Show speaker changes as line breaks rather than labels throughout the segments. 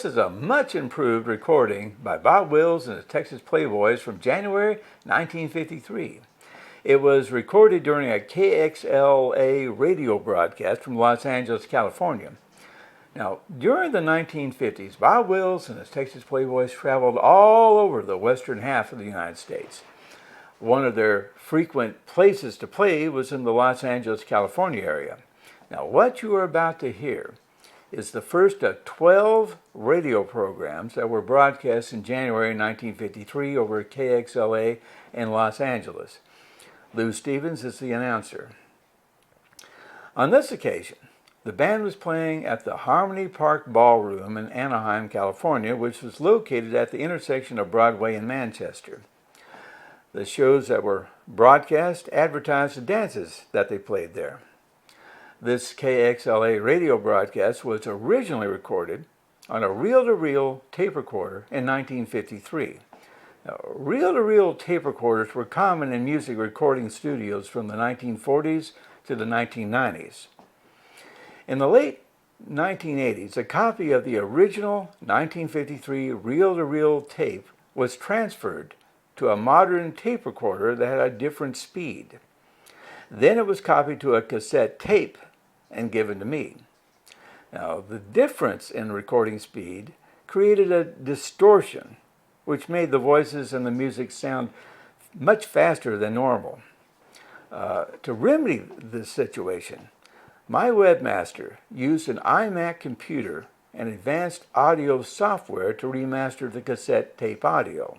this is a much improved recording by Bob Wills and the Texas Playboys from January 1953. It was recorded during a KXLA radio broadcast from Los Angeles, California. Now, during the 1950s, Bob Wills and his Texas Playboys traveled all over the western half of the United States. One of their frequent places to play was in the Los Angeles, California area. Now, what you are about to hear is the first of 12 radio programs that were broadcast in January 1953 over KXLA in Los Angeles. Lou Stevens is the announcer. On this occasion, the band was playing at the Harmony Park Ballroom in Anaheim, California, which was located at the intersection of Broadway and Manchester. The shows that were broadcast advertised the dances that they played there. This KXLA radio broadcast was originally recorded on a reel-to-reel tape recorder in 1953. Now, reel-to-reel tape recorders were common in music recording studios from the 1940s to the 1990s. In the late 1980s, a copy of the original 1953 reel-to-reel tape was transferred to a modern tape recorder that had a different speed. Then it was copied to a cassette tape and given to me. Now, the difference in recording speed created a distortion, which made the voices and the music sound much faster than normal. To remedy this situation, my webmaster used an iMac computer and advanced audio software to remaster the cassette tape audio.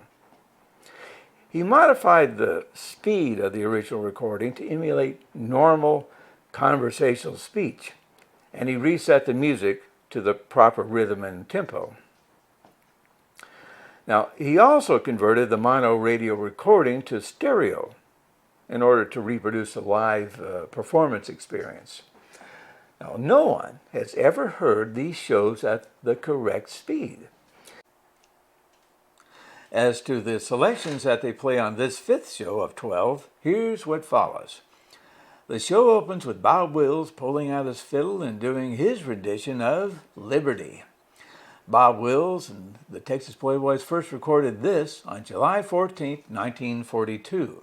He modified the speed of the original recording to emulate normal conversational speech, and he reset the music to the proper rhythm and tempo. Now, he also converted the mono radio recording to stereo in order to reproduce a live performance experience. Now, no one has ever heard these shows at the correct speed. As to the selections that they play on this fifth show of 12, here's what follows. The show opens with Bob Wills pulling out his fiddle and doing his rendition of Liberty. Bob Wills and the Texas Playboys first recorded this on July 14, 1942.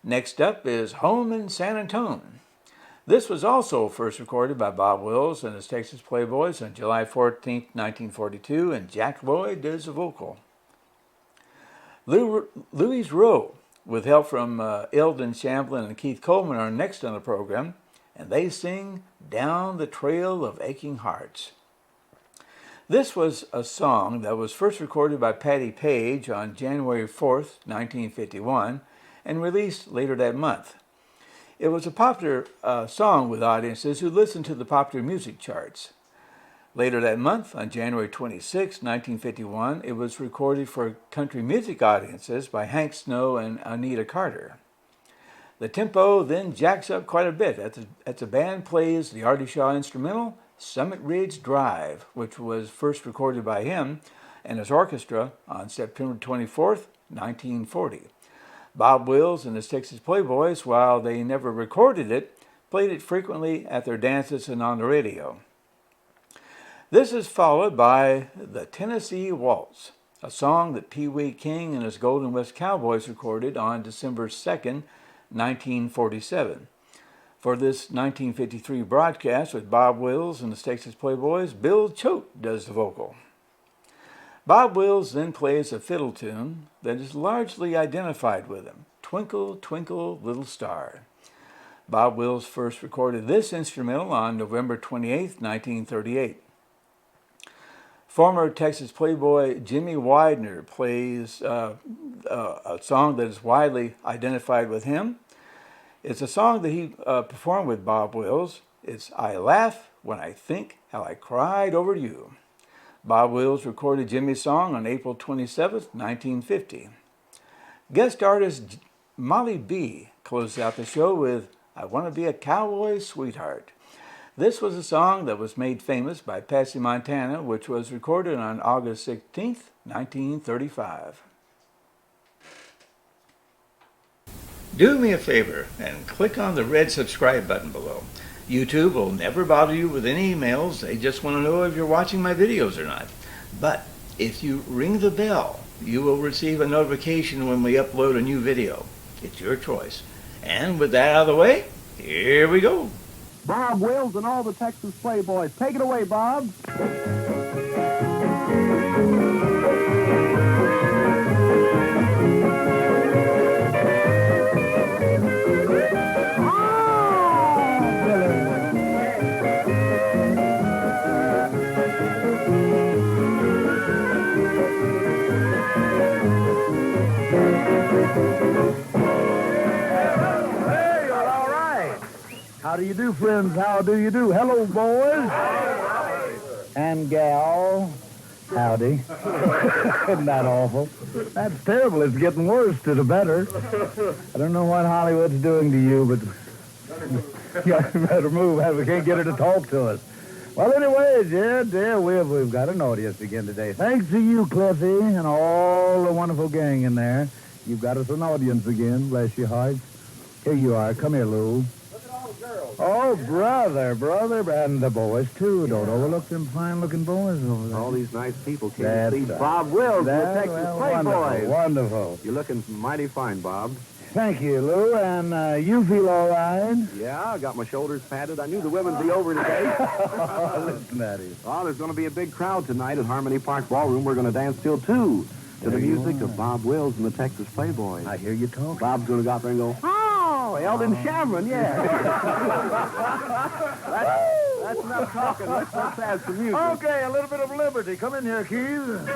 Next up is Home in San Antone. This was also first recorded by Bob Wills and his Texas Playboys on July 14, 1942, and Jack Lloyd does the vocal. Louise Rowe, with help from Eldon Shamblin and Keith Coleman, are next on the program, and they sing Down the Trail of Aching Hearts. This was a song that was first recorded by Patti Page on January 4th, 1951, and released later that month. It was a popular song with audiences who listened to the popular music charts. Later that month, on January 26, 1951, it was recorded for country music audiences by Hank Snow and Anita Carter. The tempo then jacks up quite a bit as the band plays the Artie Shaw instrumental, Summit Ridge Drive, which was first recorded by him and his orchestra on September 24, 1940. Bob Wills and his Texas Playboys, while they never recorded it, played it frequently at their dances and on the radio. This is followed by the Tennessee Waltz, a song that Pee Wee King and his Golden West Cowboys recorded on December 2, 1947. For this 1953 broadcast with Bob Wills and the Texas Playboys, Bill Choate does the vocal. Bob Wills then plays a fiddle tune that is largely identified with him, Twinkle, Twinkle, Little Star. Bob Wills first recorded this instrumental on November 28, 1938. Former Texas Playboy Jimmy Widener plays a song that is widely identified with him. It's a song that he performed with Bob Wills. It's I Laugh When I Think How I Cried Over You. Bob Wills recorded Jimmy's song on April 27, 1950. Guest artist Molly B closed out the show with I Want to Be a Cowboy Sweetheart. This was a song that was made famous by Patsy Montana, which was recorded on August 16, 1935. Do me a favor and click on the red subscribe button below. YouTube will never bother you with any emails. They just want to know if you're watching my videos or not. But if you ring the bell, you will receive a notification when we upload a new video. It's your choice. And with that out of the way, here we go.
Bob Wills and all the Texas Playboys. Take it away, Bob. How do you do, friends? How do you do? Hello, boys. And gal. Howdy. Isn't that awful? That's terrible. It's getting worse to the better. I don't know what Hollywood's doing to you, but you better move. We can't get her to talk to us. Well, anyways, yeah, we've got an audience again today. Thanks to you, Cliffy, and all the wonderful gang in there. You've got us an audience again, bless your hearts. Here you are. Come here, Lou. Oh, brother, and the boys, too. Don't overlook them fine-looking boys over there.
All these nice people came to see Bob Wills, the Texas Playboys.
Wonderful.
You're looking mighty fine, Bob.
Thank you, Lou. And you feel all right?
Yeah, I got my shoulders padded. I knew the women'd be over today.
Listen at him.
Oh, there's going to be a big crowd tonight at Harmony Park Ballroom. We're going to dance till 2 to the music of Bob Wills and the Texas Playboys.
I hear you talking.
Bob's going to go out there and go, oh, Eldon Shamron, yeah. that's enough talking. Let's have some music.
Okay, a little bit of liberty. Come in here, Keith.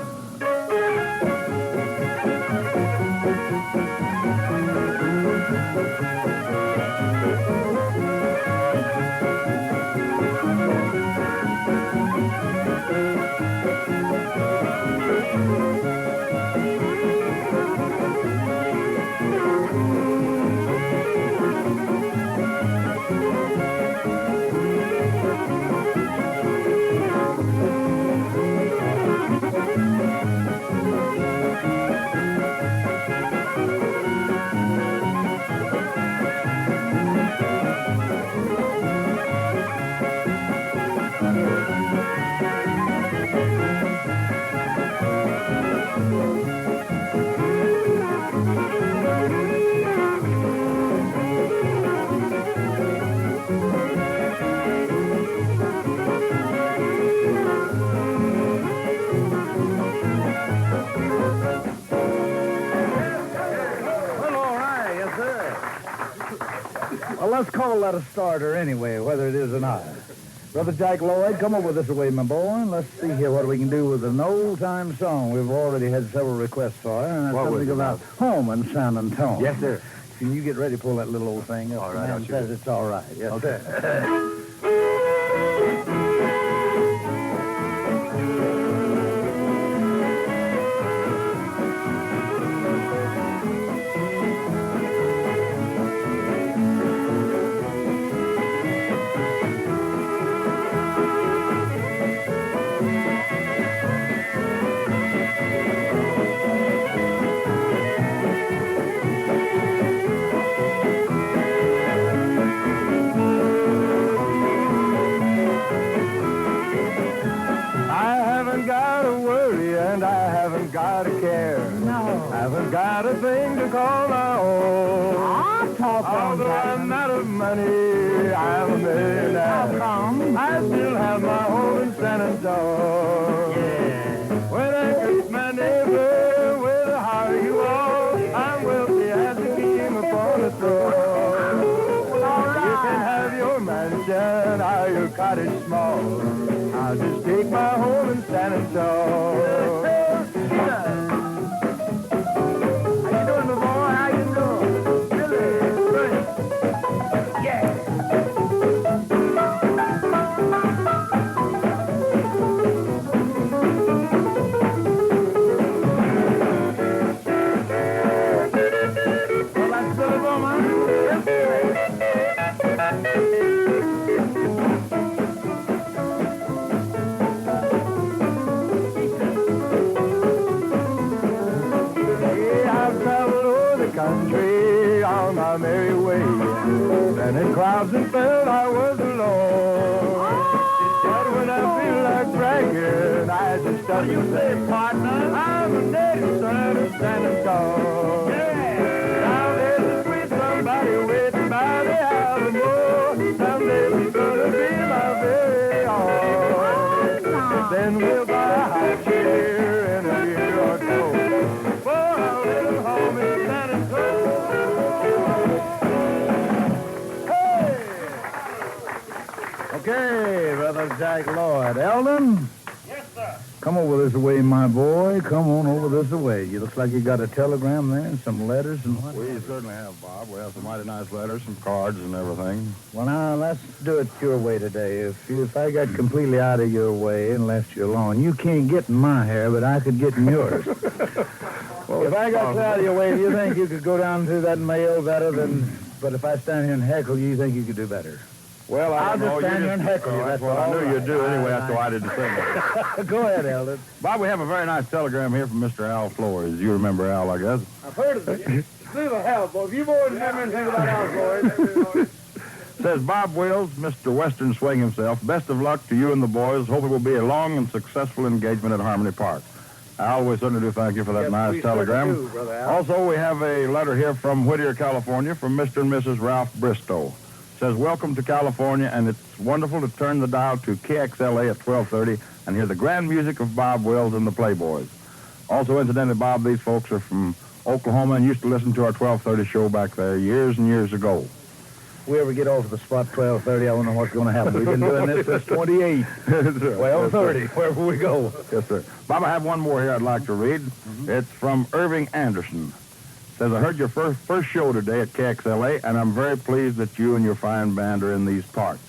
Let's call that a starter anyway, whether it is or not. Brother Jack Lloyd, come over this way, my boy, and let's see here what we can do with an old-time song. We've already had several requests for it, and that's something about home in San Antone.
Yes, sir.
Can you get ready to pull that little old thing up?
All right,
Man says it's all right. Yes,
okay.
Sir. Got a thing to call my own. Although I'm out of money, I'm a millionaire. How come? I still have my home in San Antone. Yeah. When I meet my neighbor with a heart you all, I'm wealthy as a king upon a throne. All right. You can have your mansion or your cottage small. I'll just take my home in San Antone. Clouds and felt I was alone. But when I feel like bragging, I and stuff. You say, partner, I'm a native son of San Antone. Yeah. Now there's a sweet somebody waiting by the Alamo. Someday she's gonna be my very own. Then we'll buy a house here in a year or two. For our little home in San Antone. Okay, Brother Jack Lloyd. Eldon?
Yes, sir.
Come over this way, my boy. Come on over this way. You look like you got a telegram there and some letters and what?
We certainly have, Bob. We have some mighty nice letters, some cards and everything.
Well, now, let's do it your way today. If I got completely out of your way and left you alone, you can't get in my hair, but I could get in yours. Well, if I got out of your way, do you think you could go down through that mail better than... But if I stand here and heckle you, think you could do better?
Well,
I'll just stand here and heckle you. That's
what I knew you'd do anyway. That's why I didn't say that.
Go ahead, Eldon.
Bob, we have a very nice telegram here from Mr. Al Flores. You remember Al, I guess.
I've heard of it. Leave a hell, boy. If you boys remember anything about Al Flores...
Says Bob Wills, Mr. Western Swing himself, best of luck to you and the boys. Hope it will be a long and successful engagement at Harmony Park. Al, we certainly do thank you for that
Yes,
nice
we
telegram.
certainly do, Brother Al.
Also, we have a letter here from Whittier, California, from Mr. and Mrs. Ralph Bristow. Says, welcome to California, and it's wonderful to turn the dial to KXLA at 12:30 and hear the grand music of Bob Wills and the Playboys. Also, incidentally, Bob, these folks are from Oklahoma and used to listen to our 12:30 show back there years and years ago.
If we ever get off the spot 12:30, I don't know what's going to happen. We've been doing this since 28. 12:30, wherever we go.
Yes, sir. Bob, I have one more here I'd like to read. It's from Irving Anderson. Says, I heard your first show today at KXLA, and I'm very pleased that you and your fine band are in these parts.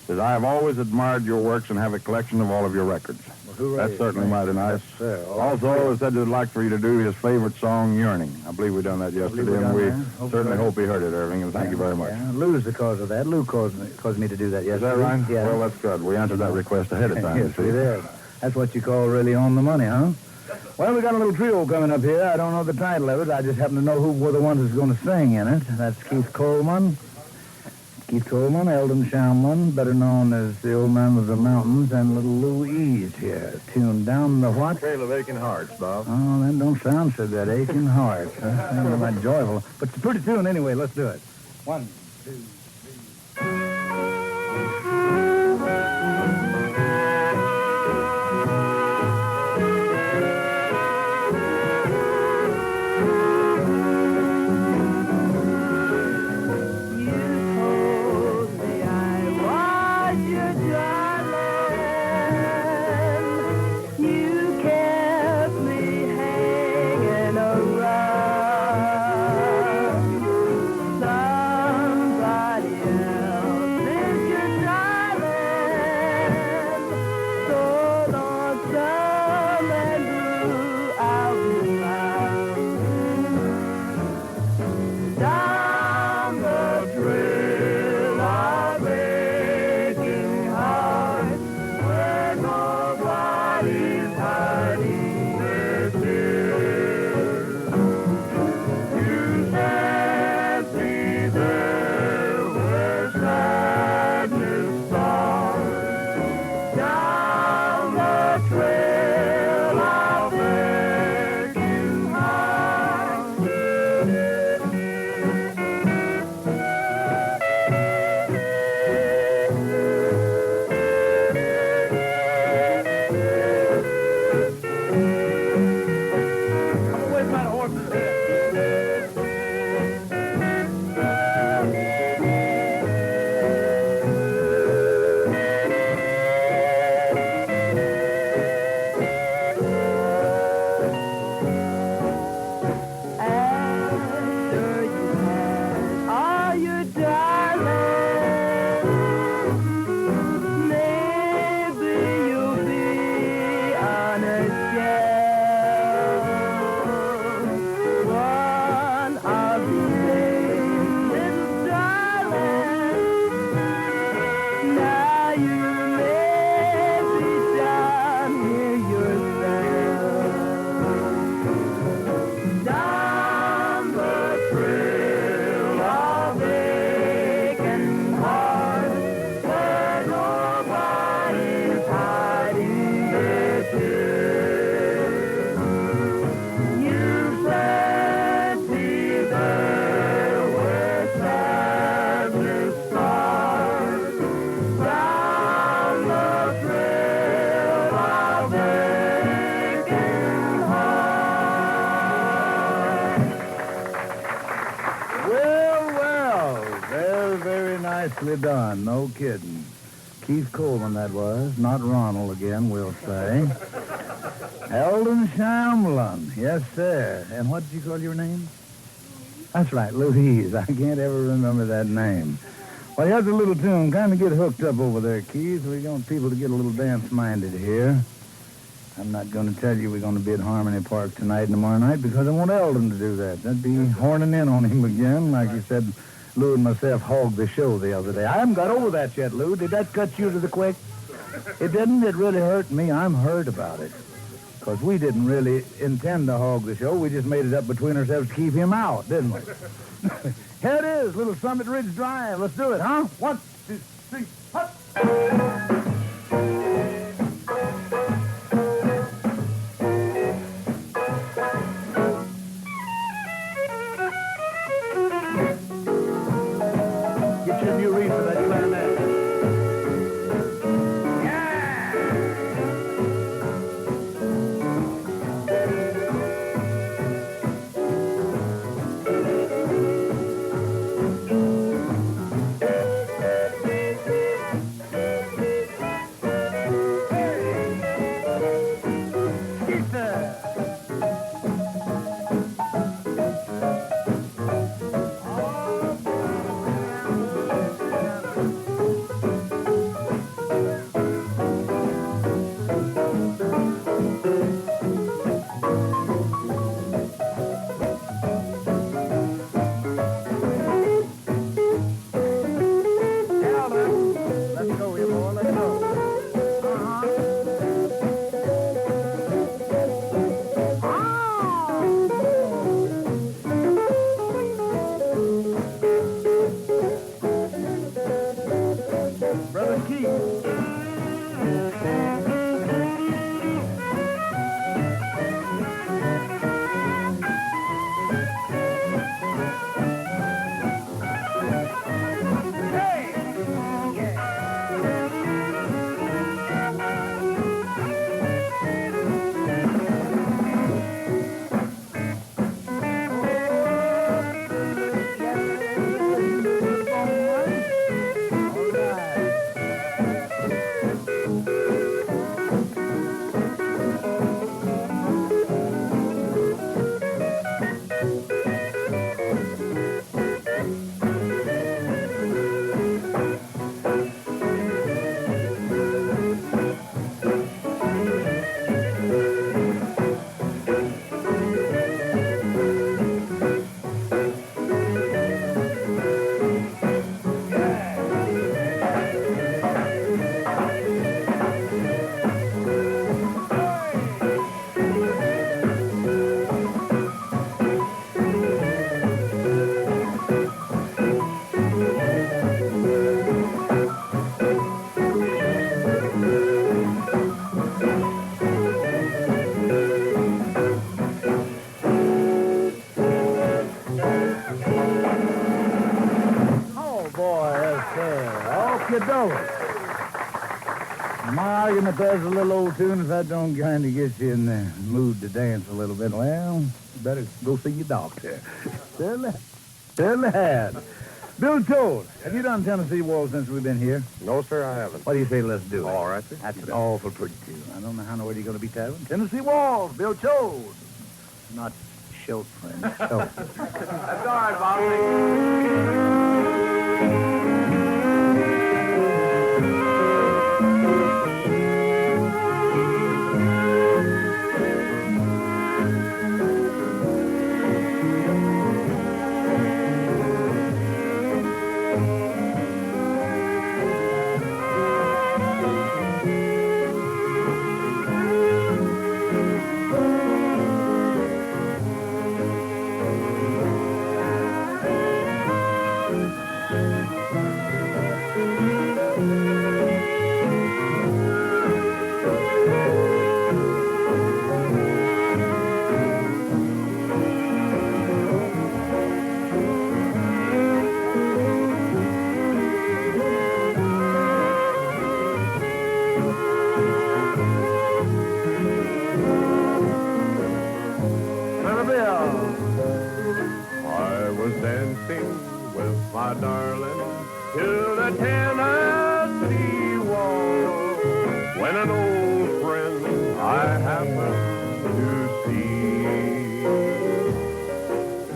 Says, I have always admired your works and have a collection of all of your records.
Well,
That's certainly mighty nice.
Yes, sir.
Also, he said he'd like for you to do his favorite song, Yearning. I believe we done that yesterday, and we certainly hope he heard it, Irving, and thank you very much.
Yeah, Lou's the cause of that. Lou caused me to do that yesterday.
Is that right?
Yeah.
Well, that's good. We answered that request ahead of time.
Yes, we did. That's what you call really on the money, huh? Well, we got a little trio coming up here. I don't know the title of it. I just happen to know who were the ones that's going to sing in it. That's Keith Coleman, Eldon Shamlin, better known as the Old Man of the Mountains, and little Louise here, tuned down the what?
Trail of Aching Hearts, Bob.
Oh, that don't sound so good. Aching Hearts. That sounds like joyful. But it's a pretty tune anyway. Let's do it. 1, 2, 3. nicely done. No kidding. Keith Coleman, that was. Not Ronald again, we'll say. Eldon Shamblin. Yes, sir. And what did you call your name? That's right, Louise. I can't ever remember that name. Well, here's a little tune. Kind of get hooked up over there, Keith. We want people to get a little dance-minded here. I'm not going to tell you we're going to be at Harmony Park tonight and tomorrow night because I want Eldon to do that. That'd be horning in on him again. Like you said, Lou and myself hogged the show the other day. I haven't got over that yet, Lou. Did that cut you to the quick? It didn't. It really hurt me. I'm hurt about it. Because we didn't really intend to hog the show. We just made it up between ourselves to keep him out, didn't we? Here it is, little Summit Ridge Drive. Let's do it, huh? 1, 2, 3, hop! Get your new reed for that clarinet. My argument there's a little old tune if that don't kind of get you in the mood to dance a little bit. Well, you better go see your doctor. Certainly had. Bill Toad, have you done Tennessee Waltz since we've been here?
No, sir, I haven't.
What do you say let's do it?
All right, sir.
That's an awful pretty tune. I don't know how nowhere you're going to be telling. Tennessee Waltz, Bill Toad. Not Schultz, friend. Schultz.
That's all right, Bob.
I was dancing with my darling to the Tennessee Waltz when an old friend I happened to see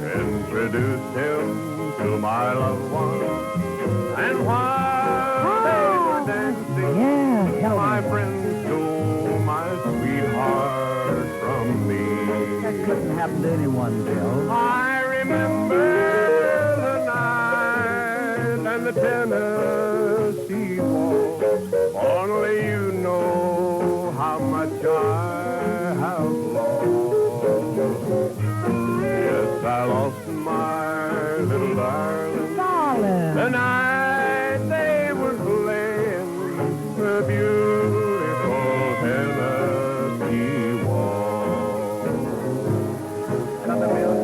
introduced him to my loved one, and while they were dancing, my friend stole my sweetheart from me.
That couldn't happen to anyone, Bill.
I remember the night and the Tennessee Waltz. Only you know how much I have lost. Yes, I lost my little darling.
Darling.
The night they were playing the beautiful Tennessee Waltz.
Come to Bill.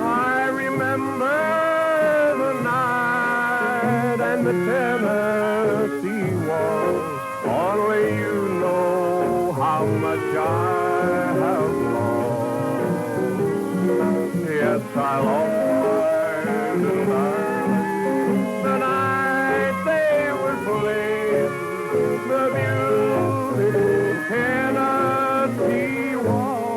I remember the night and the Tennessee Waltz. Only you know how much I have lost. Yes, I lost my little darling the night they were playing the beautiful Tennessee Waltz.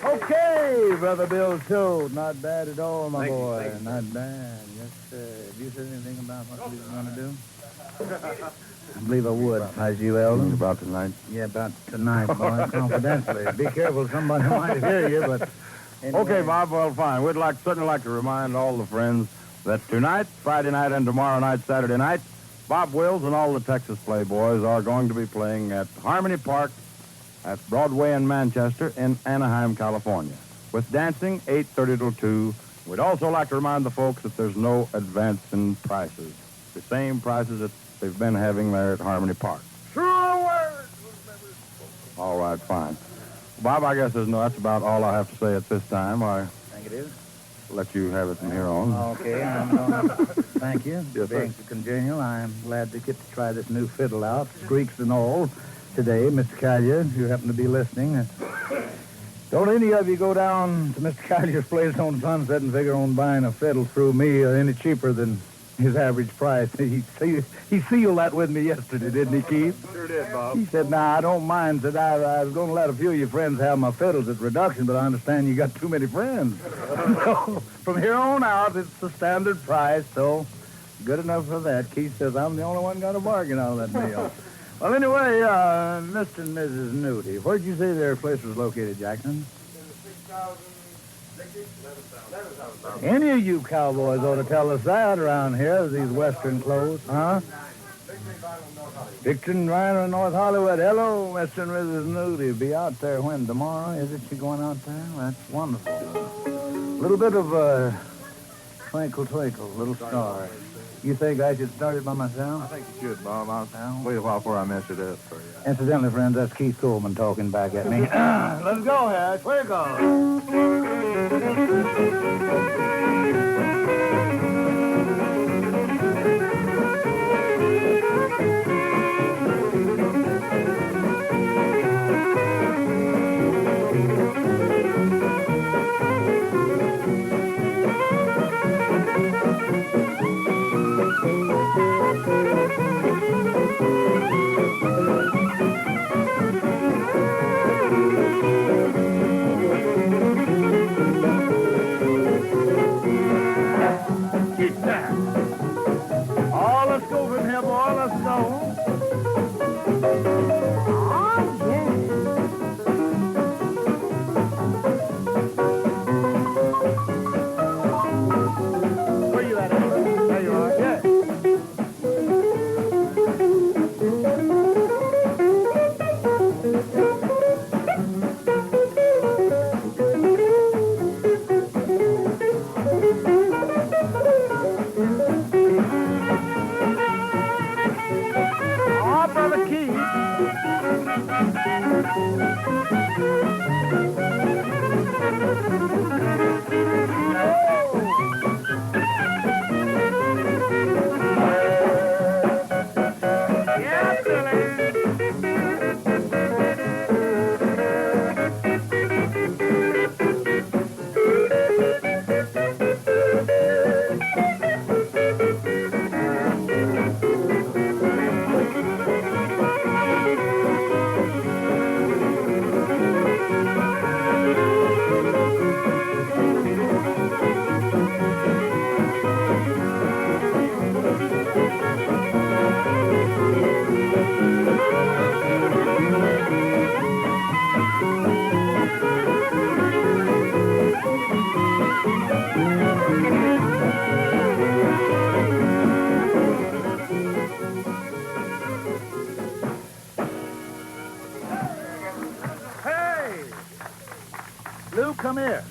Okay, Brother Bill Toad. Not bad at all, my
Thank you,
boy.
thank you.
Not bad. Yes, have you said anything about what you were going to do? I believe I would. As you, Eldon.
About tonight.
Yeah, about tonight, boy, confidentially. Be careful, somebody might hear you, but... Anyway.
Okay, Bob, well, fine. We'd certainly like to remind all the friends that tonight, Friday night, and tomorrow night, Saturday night, Bob Wills and all the Texas Playboys are going to be playing at Harmony Park at Broadway and Manchester in Anaheim, California, with dancing 8:30 till 2. We'd also like to remind the folks that there's no advance in prices. The same prices that they've been having there at Harmony Park. All right, fine. Bob, I guess that's about all I have to say at this time. I
Think it is?
let you have it from here on.
Okay, thank you.
Yes, sir.
Being so congenial, I'm glad to get to try this new fiddle out, squeaks and all, today. Mr. Collier, if you happen to be listening. Don't any of you go down to Mr. Collier's place on Sunset and figure on buying a fiddle through me any cheaper than his average price. He sealed that with me yesterday, didn't he, Keith?
Sure did, Bob.
He said, "Nah, I don't mind." Said, I was going to let a few of your friends have my fiddles at reduction, but I understand you got too many friends. So from here on out, it's the standard price, so good enough for that. Keith says I'm the only one got a bargain out of that deal. Well, anyway, Mr. and Mrs. Nudie, where'd you say their place was located, Jackson? Any of you cowboys ought to tell us that around here, these western clothes, huh? Dixon Rhino in North Hollywood. Hello, Mr. and Mrs. Nudie. Be out there when? Tomorrow? Is it you going out there? That's wonderful. A little bit of Twinkle, Twinkle, Little Star. You think I should start it by myself?
I think you should, Bob. I'll wait a while before I mess it up for you.
Incidentally, friends, that's Keith Coleman talking back at me. Let's go, Hatch. Where you go? Lou, come here.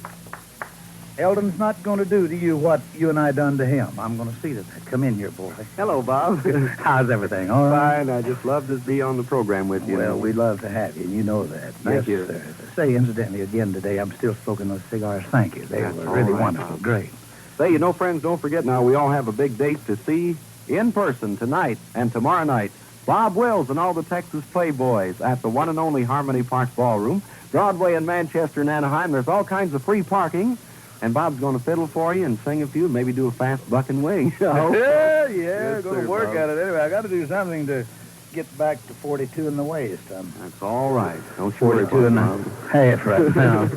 Eldon's not going to do to you what you and I done to him. I'm going to see to that. Come in here, boy.
Hello, Bob.
How's everything? All right?
Fine. I just love to be on the program with you.
Well, we'd love to have you, and you know that.
Thank you.
Sir. Say, incidentally, again today, I'm still smoking those cigars. Thank you. They
That's
were
all
really
right,
wonderful.
Bob.
Great.
Say, friends, don't forget now, we all have a big date to see in person tonight and tomorrow night. Bob Wills and all the Texas Playboys at the one and only Harmony Park Ballroom, Broadway and Manchester and Anaheim. There's all kinds of free parking. And Bob's going to fiddle for you and sing a few, maybe do a fast buck and wing show.
Yeah,
Yes,
going
sir,
to work
Bob.
at it anyway. I got to do something to get back to 42 in the waist. I'm
That's all right. Don't you worry
42 in
about it,
the
Bob.
half right now.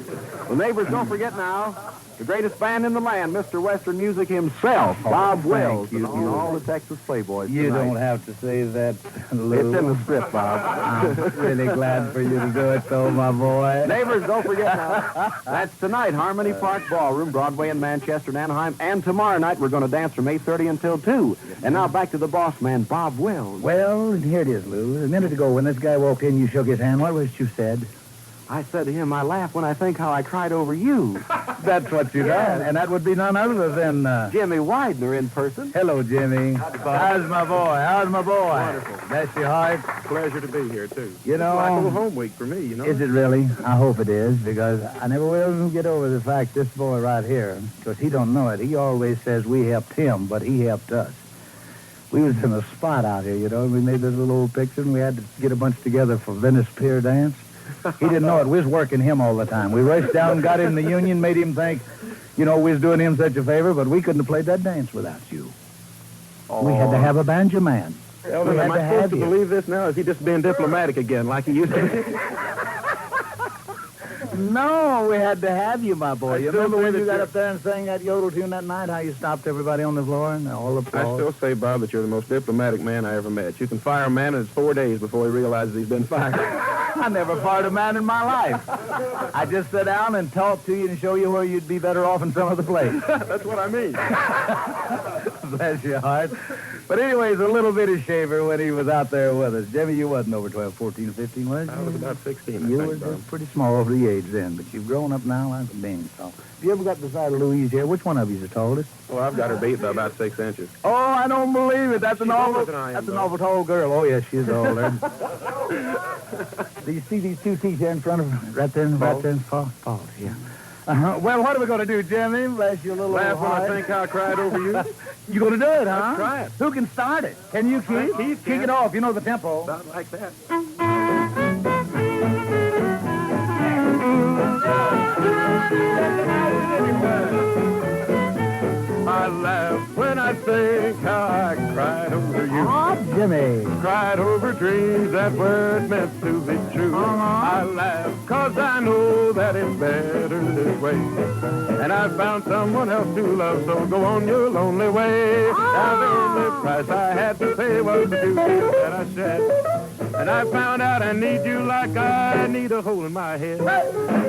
Well, neighbors, don't forget now, the greatest band in the land, Mr. Western Music himself, Bob
thank
Wills,
you.
and all the Texas Playboys
You
tonight.
don't have to say that, Lou.
It's in the script, Bob.
I'm really glad for you to do it, though, my boy.
Neighbors, don't forget now. That's tonight, Harmony Park Ballroom, Broadway in Manchester and Anaheim. And tomorrow night, we're going to dance from 8:30 until 2. And now back to the boss man, Bob Wills.
Well, here it is, Lou. A minute ago, when this guy walked in, you shook his hand. What was it you said?
I said to him, I laugh when I think how I cried over you.
That's what you done. And that would be none other than...
Jimmy Widener in person.
Hello, Jimmy. How's my boy? How's my boy?
Wonderful.
Bless your heart.
Pleasure to be here, too.
You know...
Like a little home week for me, you know.
Is it really? I hope it is, because I never will get over the fact this boy right here, because he don't know it, he always says we helped him, but he helped us. We was in a spot out here, you know, and we made this little old picture, and we had to get a bunch together for Venice Pier dance. He didn't know it. We was working him all the time. We raced down, got him the union, made him think, you know, we was doing him such a favor, but we couldn't have played that dance without you. We had to have a banjo man.
Elvin,
we had
am
to
I supposed
have
to
you.
believe this now? Is he just being diplomatic again, like he used to?
No, we had to have you, my boy.
I
You
still
remember
say
when you
that
got
you're-
up there and sang that yodel tune that night, how you stopped everybody on the floor and all the
I
applause?
still say, Bob, that you're the most diplomatic man I ever met. You can fire a man and it's 4 days before he realizes he's been fired.
I never fired a man in my life. I just sit down and talk to you and show you where you'd be better off in some other place.
That's what I mean.
Bless your heart. But anyways, a little bitty shaver when he was out there with us. Jimmy, you wasn't over 12, 14, or 15, was you?
I was about 16, I
You
think,
were
Bob.
just pretty small over the age then, but you've grown up now like a bean. So, have you ever got beside Louise here? Which one of you's the tallest?
Well, I've got her beat by about 6 inches.
Oh, I don't believe it. That's an
She's
awful,
older than I am,
that's an
though.
awful tall girl. Oh, yes, she's older. Do you see these two teeth here in front of her? Right there, right there. False, yeah. Well, what are we going to do, Jimmy? Bless your little
Laugh when I
heart.
think how I cried over you.
You going to do it, huh?
Let's try it.
Who can start it? Can you, Keith?
Keith
Kick
can.
it off. You know the tempo.
About like that. I laugh when I think how I cried over you.
Ah, Jimmy.
Cried over dreams that weren't meant to be true. I laugh 'cause I know that it's better this way. And I found someone else to love, so go on your lonely way. Now the only price I had to pay was the dues that I shed. And I found out I need you like I need a hole in my head.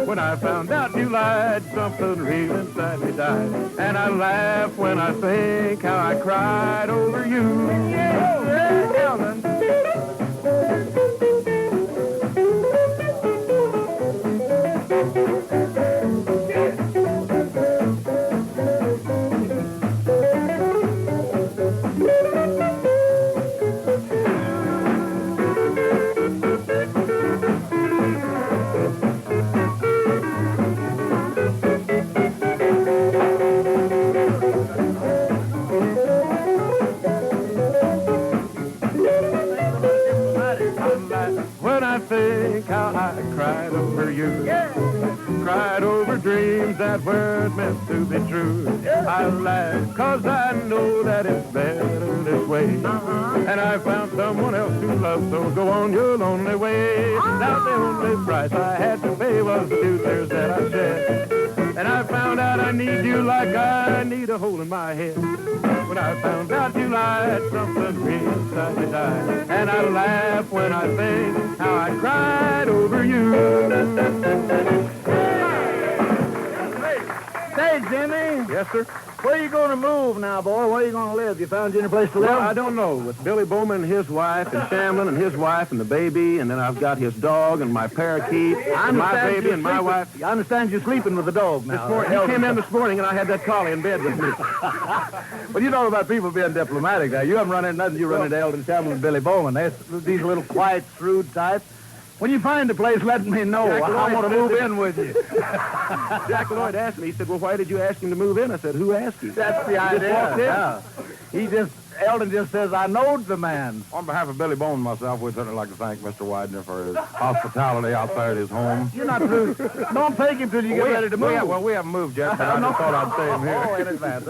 When I found out you lied, something real inside me died. And I laugh when I think how I cried over you. Yeah, Calvin. cried over you. Cried over dreams that weren't meant to be true. I laugh 'cause I know that it's better this way. And I found someone else to love, so go on your lonely way. Now the only price I had to pay was the 2 tears that I shed. And I found out I need you like I need a hole in my head. When I found out you lied, something real inside me died. And I laugh when I think how I cried over you.
Say, Jimmy.
Yes, sir?
Where are you going to move now, boy? Where are you going to live? You found you any place to live?
Well, I don't know. With Billy Bowman and his wife, and Shamlin and his wife, and the baby, and then I've got his dog and my parakeet, and my baby and my wife.
I understand you're sleeping with the dog now.
He came in this morning, and I had that collie in bed with me.
Well, you know about people being diplomatic now. You haven't run into nothing. You run into Eldon Shamlin and Billy Bowman. They're these little quiet, shrewd types. When you find a place, let me know. I want to move in with you.
Jack Lloyd asked me, he said, well, why did you ask him to move in? I said, who asked you?
That's the idea. Yeah. Eldon just says, I knowed the man.
On behalf of Billy Bone and myself, we'd certainly like to thank Mr. Widener for his hospitality out there at his home.
You're not through. Don't take him till you get ready to move.
We haven't moved yet, but I just thought I'd say him here.
Oh, in advance.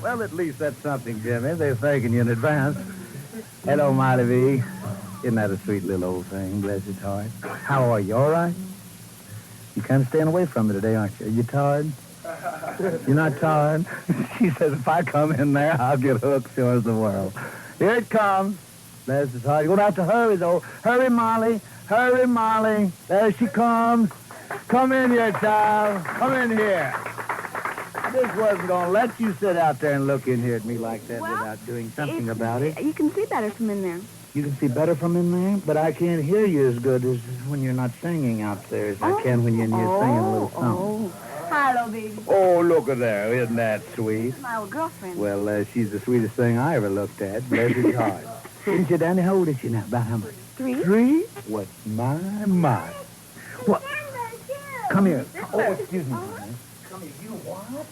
Well, at least that's something, Jimmy. They're thanking you in advance. Hello, Miley V. Isn't that a sweet little old thing? Bless its heart. How are you? All right? You're kind of staying away from me today, aren't you? Are you tired? You're not tired? She says, if I come in there, I'll get hooked sure as the world. Here it comes. Bless its heart. You're going to have to hurry, though. Hurry, Molly. Hurry, Molly. There she comes. Come in here, child. Come in here. I just wasn't going to let you sit out there and look in here at me like that without doing something about it.
You can see better from in there.
You can see better from in there, but I can't hear you as good as when you're not singing out there as I can when you're in here singing a little song.
Hello, baby.
Oh, look at there. Isn't that sweet?
My old girlfriend.
Well, she's the sweetest thing I ever looked at. Bless his heart. Isn't she, Danny? How old is she now? About how much?
3.
3? What, my. What? Come here. Oh, excuse me. Come here. You what?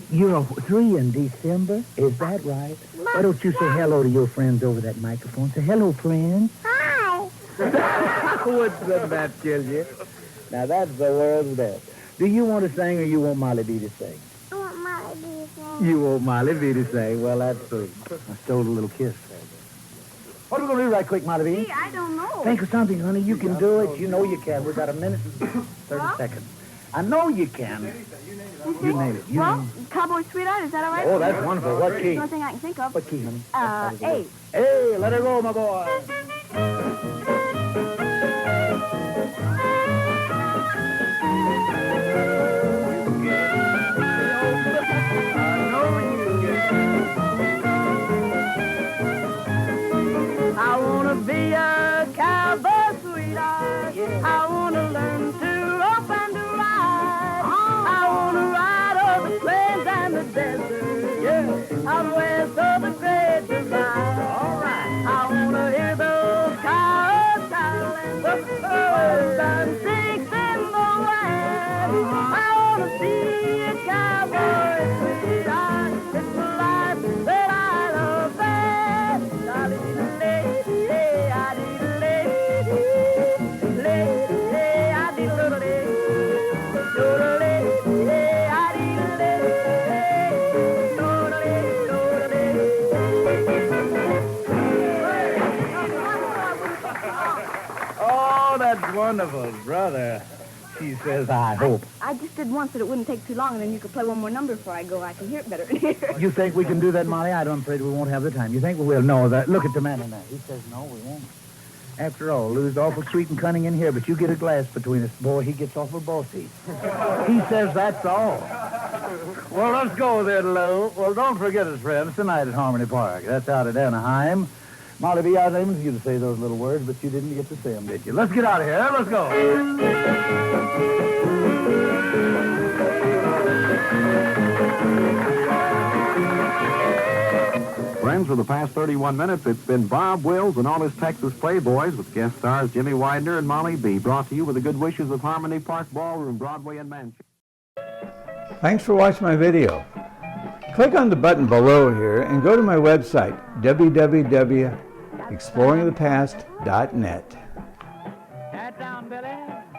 You're 3 in December? Is that right? Why don't you say hello to your friends over that microphone? Say hello, friends.
Hi.
Wouldn't that kill you? Now, that's the world's best. Do you want to sing or you want Molly B to sing?
I want Molly B to sing.
You want Molly B to sing? Well, that's sweet. I stole a little kiss there. What are we going to do right quick, Molly B?
Gee, I don't know.
Think of something, honey. You can do it. You know you can. We've got a minute and 30 seconds. I know you can. You name it.
Well, Cowboy Sweetheart, is that all right?
Oh, that's wonderful. What key?
The only thing I can think of.
What key, honey?
A.
Hey, let her go, my boy.
I want to be a cowboy sweetheart. I want to learn to rope and to ride. I want to ride over the plains and the desert. Out west of the great divide. All right. I want to hear those cows calling. Birds and six in the wind. I want to be a cowboy sweetheart. It's the life that I love best.
Oh, that's wonderful, brother. She says, I hope.
I just did once that it wouldn't take too long, and then you could play one more number before I go. I can hear it better in here.
You think we can do that, Molly? I'm afraid we won't have the time. You think we will? No, look at the man in there. He says, no, we won't. After all, Lou's awful sweet and cunning in here, but you get a glass between us. Boy, he gets awful bossy. He says that's all. Well, let's go then, Lou. Well, don't forget us, friends, tonight at Harmony Park. That's out at Anaheim. Molly B, I was aiming for you to say those little words, but you didn't get to say them, did you? Let's get out of here. Let's go.
Friends, for the past 31 minutes, it's been Bob Wills and all his Texas Playboys with guest stars Jimmy Widener and Molly B. Brought to you with the good wishes of Harmony Park Ballroom, Broadway and Manchester.
Thanks for watching my video. Click on the button below here and go to my website, www.exploringthepast.net.
Hat down, Billy.